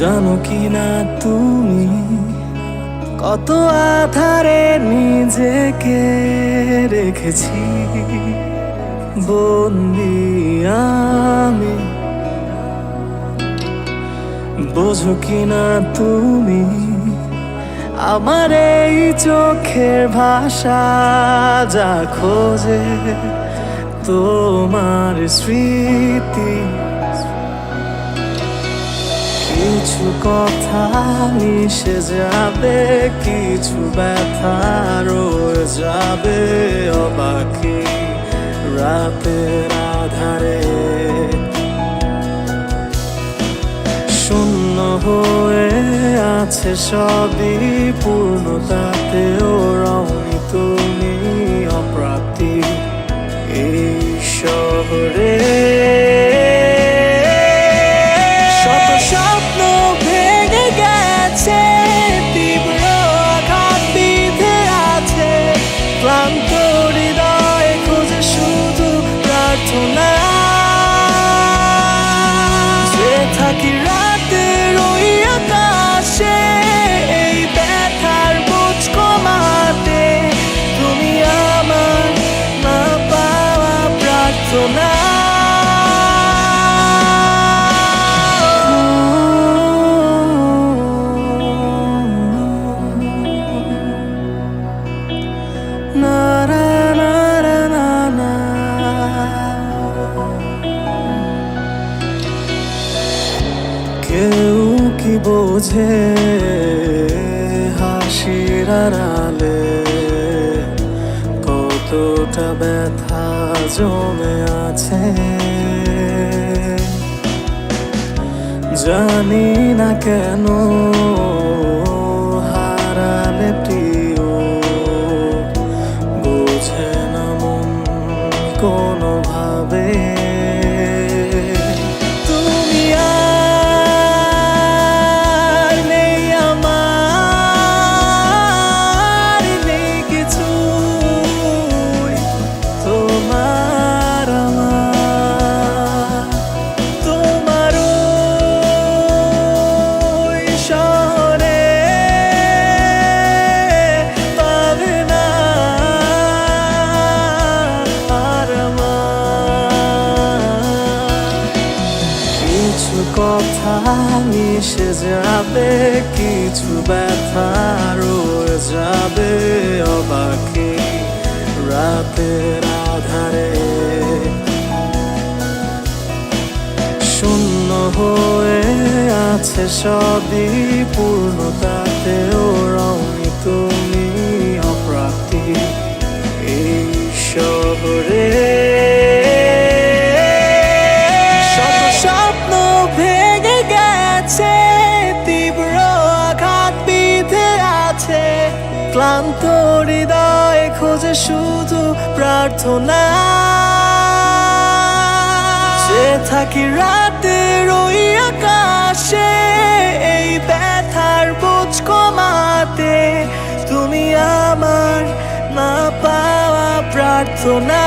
জানো কি না তুমি কত আধারে নিজেকে রেখেছি বন্দি আমি। বোঝো কি না তুমি আমার এই চোখের ভাষা যা খোঁজে তোমার স্মৃতি। কিছু কথা মিশে যাবে, কিছু ব্যথা রয়ে যাবে অবাকি রাতের আধারে। শূন্য হয়ে আছে সবই, পূর্ণতাতেও রওনি তুমি অপ্রাপ্তি এই শহরে। ক্লান্ত হৃদয় খোঁজে শুধু প্রার্থনা, যে থাকি রাতের ওই আকাশে এই ব্যথার বোঝ কমাতে। তুমি আমার না পাওয়া প্রার্থনা। কেউ কি বোঝে হাসির আড়ালে কতটা ব্যথা জমে আছে। জানি না কেন হারালে প্রিয় বোঝে না মন কোনোভাবে। কিছু কথা মিশে যাবে, কিছু ব্যথা রয়ে যাবে অবাকি রাতের আধারে। শূন্য হয়ে আছে সবই, পূর্ণতাতেও রওনি তুমি অপ্রাপ্তি এই শহরে। তীব্র আঘাত বিঁধে আছে, ক্লান্ত হৃদয় খোঁজে শুধু প্রার্থনা, যে থাকি রাতের ওই আকাশে এই ব্যথার বোঝ কমাতে। তুমি আমার না পাওয়া প্রার্থনা।